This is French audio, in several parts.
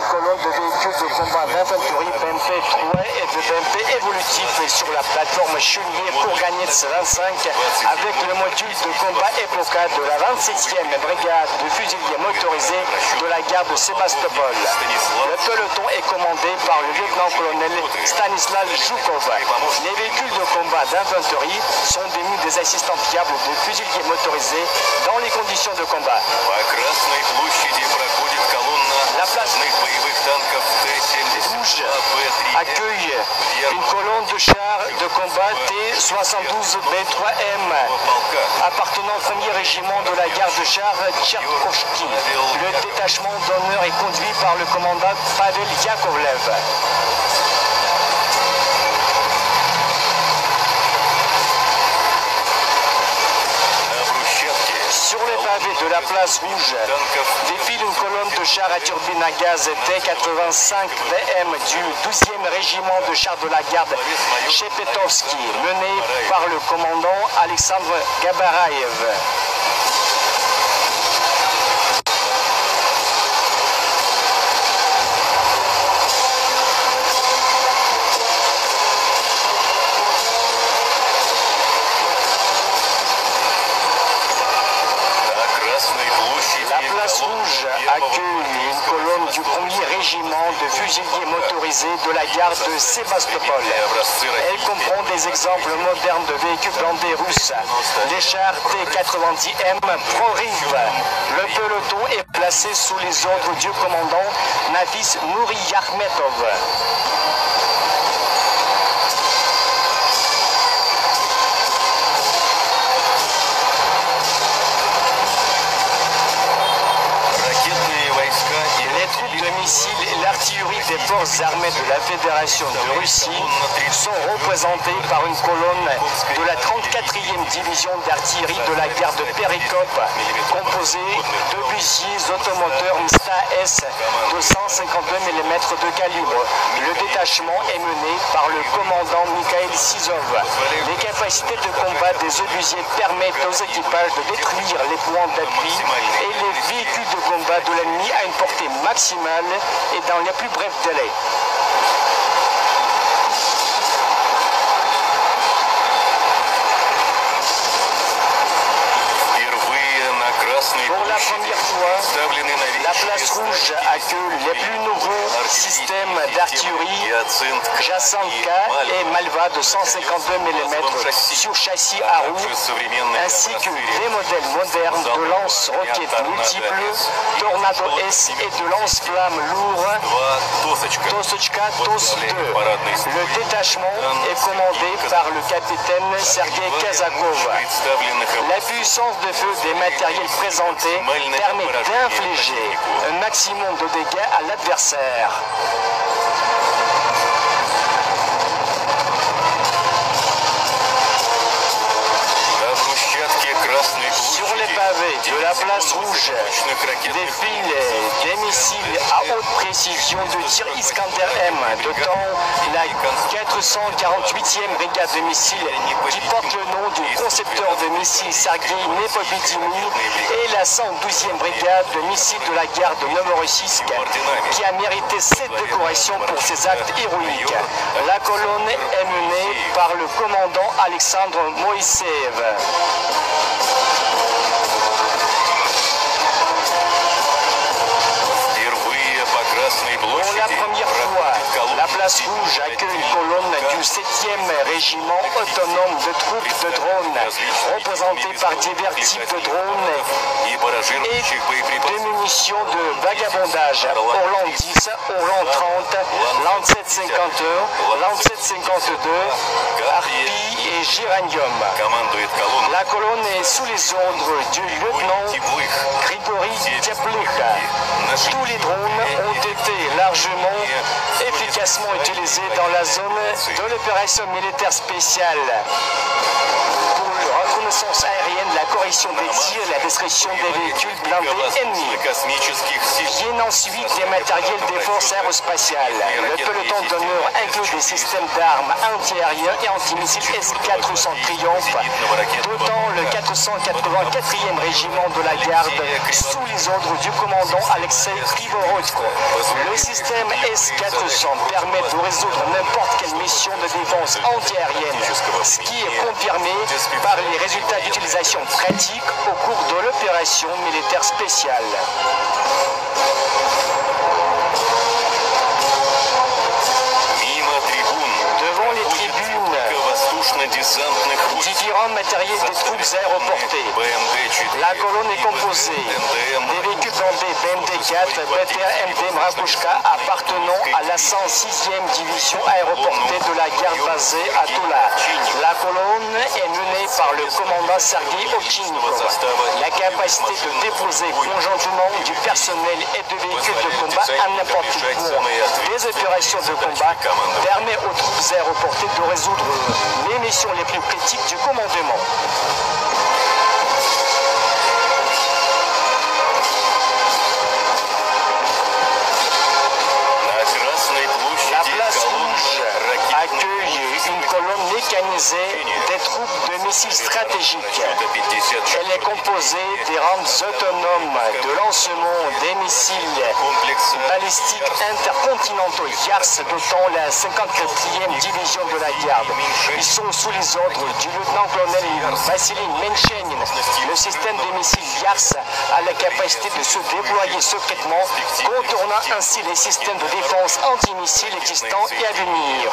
une colonne de véhicules de combat d'infanterie BMP-3 et de BMP évolutif sur la plateforme Chunier pour gagner 25 avec le module de combat EPOCA de la 27e brigade de fusiliers motorisés de la gare de Sébastopol. Le peloton est commandé par le lieutenant-colonel Stanislav Zhukov. Les véhicules de combat d'infanterie sont démunis des assistants fiables de fusiliers motorisés dans les conditions de combat. La place rouge accueille une colonne de chars de combat T-72B3M appartenant au 1er régiment de la garde de chars Tcherkovski. Le détachement d'honneur est conduit par le commandant Pavel Yakovlev. Sur les pavés de la place rouge défile une colonne de chars à turbine à gaz T-85BM du 12e régiment de chars de la garde Chepetovski, mené par le commandant Alexandre Gabaraev. La place rouge accueille une colonne du 1er régiment de fusiliers motorisés de la gare de Sébastopol. Elle comprend des exemples modernes de véhicules blindés russes, les chars T-90M Proriv. Le peloton est placé sous les ordres du commandant Nafis Nouriakhmetov. Missiles et l'artillerie des forces armées de la Fédération de Russie sont représentés par une colonne de la 34e division d'artillerie de la gare de Perikop, composée d'obusiers automoteurs MSTA-S de 152 mm de calibre. Le détachement est mené par le commandant Mikhail Sizov. Les capacités de combat des obusiers permettent aux équipages de détruire les points d'appui et les véhicules de combat de l'ennemi à une portée maximale et dans les plus brefs délais. Pour la première fois, la place rouge accueille les plus nouveaux systèmes d'artillerie Jasanka et Malva de 152 mm sur châssis à roues, ainsi que des modèles modernes de lance-roquettes multiples, Tornado S et de lance-flammes lourds, Tosochka TOS-2. Le détachement est commandé par le capitaine Sergei Kazakov. La puissance de feu des matériels présentés permet d'infliger un maximum de dégâts à l'adversaire. Sur les pavés de la place rouge défilent des missiles à haute précision de tir Iskander-M de temps la 448e brigade de missiles qui porte le nom du concepteur de missiles Sergei Nepobidiny et la 112e brigade de missiles de la gare de Novorossiysk qui a mérité cette décoration pour ses actes héroïques. La colonne est menée par le commandant Alexandre Moïseev. Pour la première fois, la place rouge accueille une colonne du 7e régiment autonome de troupes de drones, représentée par divers types de drones et de munitions de vagabondage, Orlan 10, Orlan 30, Lancet 51, Lancet 52, Harpy et Géranium. La colonne est sous les ordres du lieutenant Grigory Teplik. Tous les drones ont été largement, efficacement utilisés dans la zone de l'opération militaire spéciale. Pour reconnaissance aérienne, la correction des tirs et la destruction des véhicules blindés ennemis. Viennent ensuite des matériels des forces aérospatiales. Le peloton d'honneur inclut des systèmes d'armes antiaériens et antimissiles S-400 Triomphe, dotant le 484e régiment de la garde sous les ordres du commandant Alexei Krivorodko. Le système S-400 permet de résoudre n'importe quelle mission de défense antiaérienne, ce qui est confirmé par les résultats d'utilisation pratique au cours de l'opération militaire spéciale. Devant les tribunes, différents matériels des troupes aéroportées. La colonne est composée des véhicules blindés BMD-4, BTR-MD Mrakushka appartenant à la 106e division aéroportée de la garde basée à Tula. La colonne est menée par le commandant Sergei Ovchinnikov. La capacité de déposer conjointement du personnel et de véhicules de combat à n'importe quel point des opérations de combat permet aux troupes aéroportées de résoudre les missions les plus critiques du commandement. La place rouge accueille une colonne mécanisée des troupes de missiles stratégiques. Elle est composée des rampes autonomes de lancement des missiles balistiques intercontinentaux YARS dotant la 54e division de la garde. Ils sont sous les ordres du lieutenant-colonel Vassili Menchenin. Le système de missiles YARS a la capacité de se déployer secrètement, contournant ainsi les systèmes de défense antimissiles existants et à venir.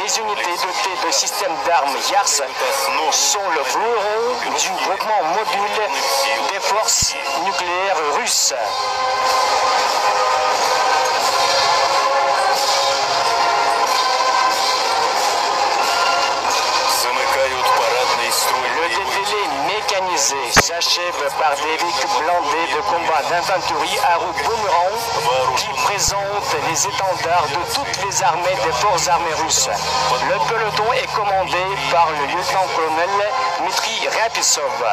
Les unités dotées de systèmes d'armes YARS sont le fleuron du groupement mobile des forces nucléaires russes. Le défilé mécanisé s'achève par des véhicules blindés de combat d'infanterie à roues boomerang qui présentent les étendards de toutes les armées des forces armées russes. Le peloton est commandé par le lieutenant-colonel Dmitri Rapisov.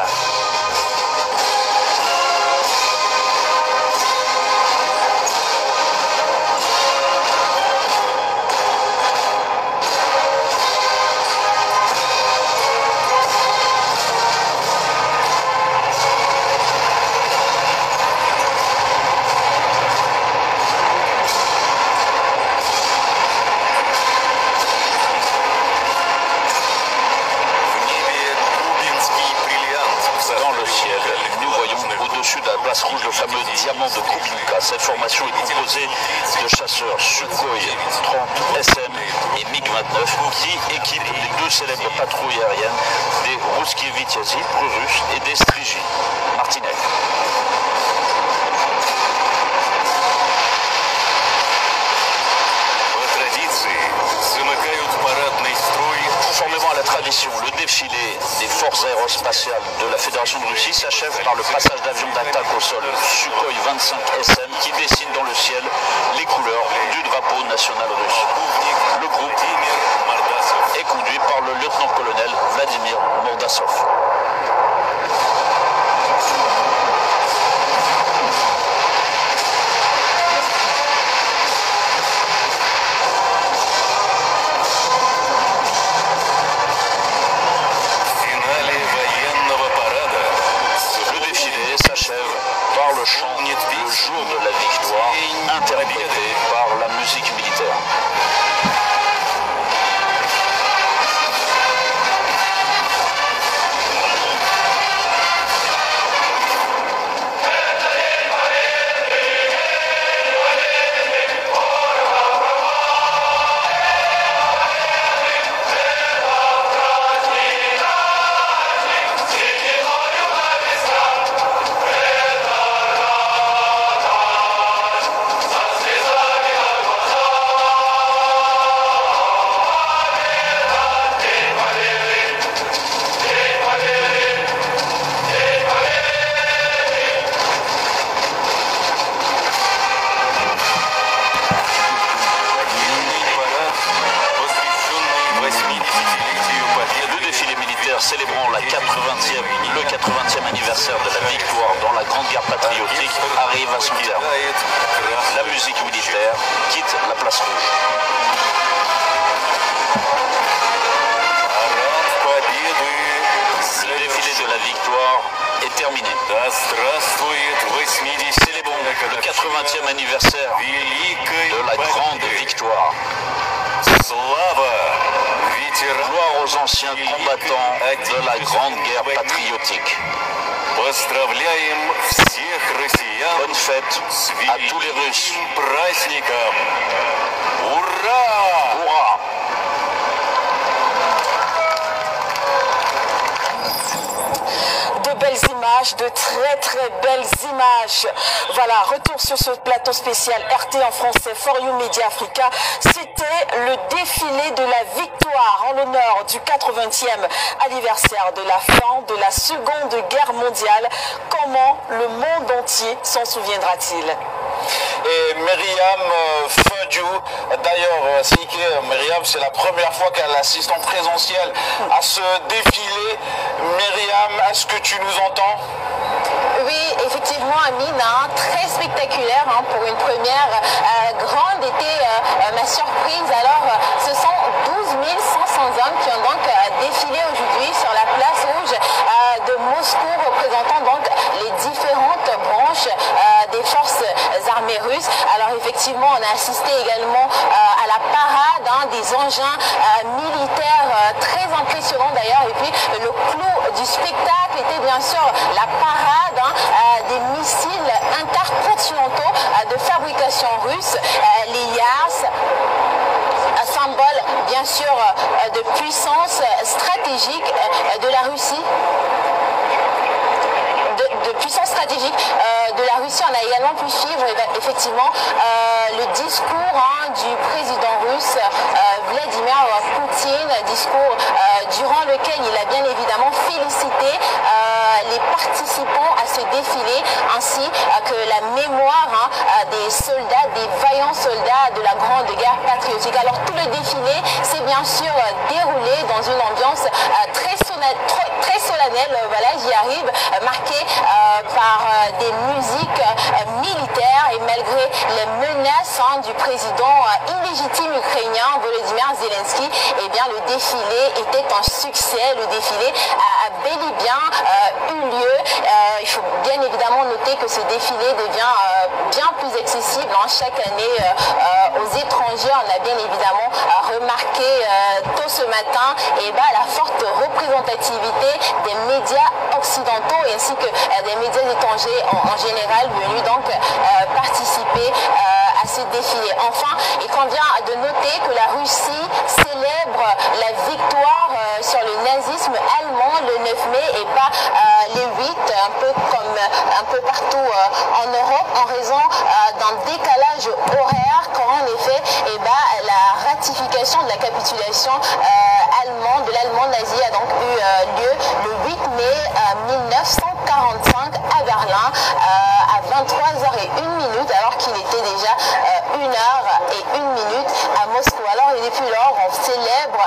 Rouge, le fameux diamant de Kubinka. Cette formation est composée de chasseurs Sukhoi 30 SM et MiG-29 qui équipent les deux célèbres patrouilles aériennes des Ruskiye Vitiazi, pro-russes, et des Strigi, Martinev. Conformément à la tradition, le défilé des forces aérospatiales de la Fédération de Russie s'achève par le passage d'avions d'attaque au sol Sukhoi 25 SM qui dessinent dans le ciel les couleurs du drapeau national russe. Le groupe est conduit par le lieutenant-colonel Vladimir Mordassov. Le chant le jour de la victoire, interprété par la musique militaire. le 80e anniversaire de la victoire dans la Grande Guerre patriotique arrive à son terme. La musique militaire quitte la place rouge. Le défilé de la victoire est terminé. Célébrons le 80e anniversaire de la Grande Victoire. Gloire aux anciens combattants de la Grande Guerre patriotique. Bonne fête à tous les Russes. Hurrah! Belles images, de très belles images. Voilà, retour sur ce plateau spécial RT en français For You Media Africa. C'était le défilé de la victoire en l'honneur du 80e anniversaire de la fin de la Seconde Guerre mondiale. Comment le monde entier s'en souviendra-t-il? Et Myriam Fadjou, d'ailleurs, Myriam, c'est la première fois qu'elle assiste en présentiel à ce défilé. Myriam, est-ce que tu nous entends? Oui, effectivement, Amine, très spectaculaire pour une première grande était ma surprise. Alors, ce sont 12 500 hommes qui ont donc défilé aujourd'hui sur la place rouge de Moscou, représentant donc les différentes branches des forces armées russes. Alors, effectivement, on a assisté également à la parade des engins militaires très impressionnants d'ailleurs. Et puis, le clou du spectacle était bien sûr la parade des missiles intercontinentaux de fabrication russe, les Yars, symbole bien sûr de puissance stratégique de la Russie. De puissance stratégique de la Russie. On a également pu suivre effectivement le discours du président russe Vladimir Poutine, discours durant lequel il a bien évidemment félicité les participants à ce défilé ainsi que la mémoire des soldats, des vaillants soldats de la Grande Guerre patriotique. Alors tout le défilé s'est bien sûr déroulé dans une ambiance très solennelle, voilà, j'y arrive, marquée par des musiques militaires et malgré les menaces du président illégitime ukrainien Volodymyr Zelensky, eh bien le défilé était un succès. Le défilé a bel et bien eu lieu. Il faut bien évidemment noter que ce défilé devient bien plus accessible chaque année aux étrangers. On a bien évidemment remarqué tôt ce matin la forte représentativité des médias occidentaux ainsi que des médias étrangers en général venus donc participer à ce défilé. Enfin, il convient de noter que la Russie célèbre la victoire sur le nazisme allemand le 9 mai et pas le 8, un peu partout en Europe en raison d'un décalage horaire quand en effet la ratification de la capitulation de l'Allemagne nazie a donc eu lieu le 8 mai 1945 à Berlin à 23h01 alors qu'il était déjà 1h01 à Moscou. Alors et depuis lors on célèbre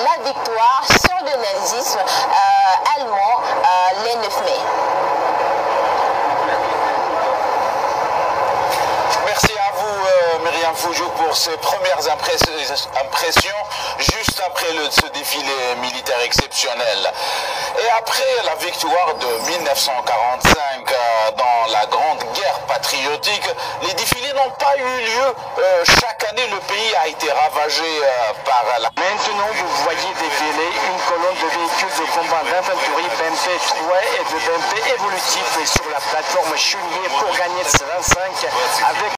la victoire sur le nazisme allemand le 9 mai. Merci à vous Myriam Fadjou pour ces premières impressions juste après ce défilé militaire exceptionnel. Et après la victoire de 1945 dans la Grande Guerre patriotique, les défilés n'ont pas eu lieu. Chaque année, le pays a été ravagé par la... Maintenant, vous voyez défiler une colonne de véhicules de combat d'infanterie BMP-3 et de BMP évolutifs sur la plateforme Chunier pour gagner 25 avec